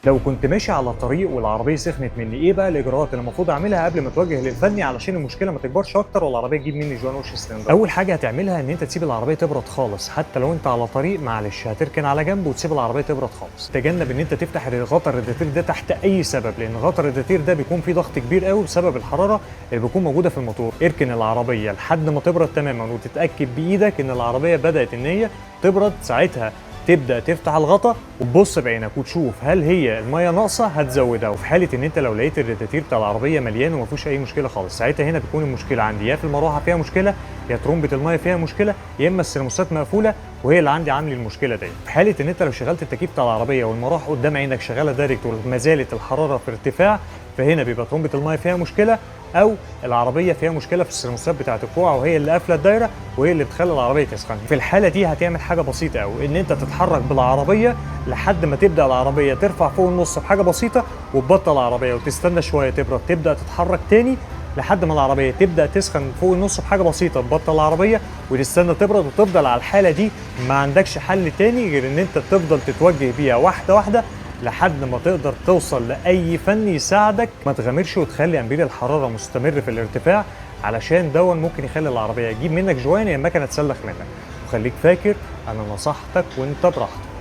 لو كنت ماشي على طريق والعربيه سخنت مني، ايه بقى الاجراءات اللي المفروض اعملها قبل ما اتوجه للفني علشان المشكله ما تكبرش اكتر والعربيه تجيب مني جوان وش السلندر؟ اول حاجه هتعملها ان انت تسيب العربيه تبرد خالص، حتى لو انت على طريق معلش هتركن على جنب وتسيب العربيه تبرد خالص. تجنب ان انت تفتح غطا الرادياتير ده تحت اي سبب، لان غطا الرادياتير ده بيكون فيه ضغط كبير قوي بسبب الحراره اللي بتكون موجوده في الموتور. اركن العربيه لحد ما تبرد تماما وتتاكد بايدك ان العربيه بدات ان هي تبرد. ساعتها تبدا تفتح الغطا وتبص بعينك وتشوف هل هي الميه ناقصه هتزودها. وفي حاله ان انت لو لقيت الرادياتير بتاع العربيه مليان وما فيهوش اي مشكله خالص، ساعتها هنا بتكون المشكله عندي يا في المروحه فيها مشكله، يا ترمبه الميه فيها مشكله، يا اما السيرموستات مقفوله وهي اللي عندي عامل المشكله دي. في حاله ان انت لو شغلت التكييف بتاع العربيه والمروحه قدام عينك شغاله دايركت وما زالت الحراره في ارتفاع، فهنا بيبقى ترمبه الميه فيها مشكله، او العربيه فيها مشكله في السيرموستات بتاعه الكوع وهي اللي قافله الدايره وهي اللي بتخلي العربيه تسخن. في الحاله دي هتعمل حاجه بسيطه قوي، ان انت تتحرك بالعربيه لحد ما تبدا العربيه ترفع فوق النص بحاجه بسيطه وتبطل العربيه وتستنى شويه تبرد، تبدا تتحرك تاني لحد ما العربيه تبدا تسخن فوق النص بحاجه بسيطه، تبطل العربيه وتستنى تبرد، وتفضل على الحاله دي. ما عندكش حل تاني غير ان انت تفضل تتوجه بيها واحده واحده لحد ما تقدر توصل لاي فني يساعدك. ما تغامرش وتخلي امبير الحراره مستمر في الارتفاع، علشان دون ممكن يخلي العربيه تجيب منك جوان يا المكنه تسلخ منك. وخليك فاكر انا نصحتك وانت براحتك.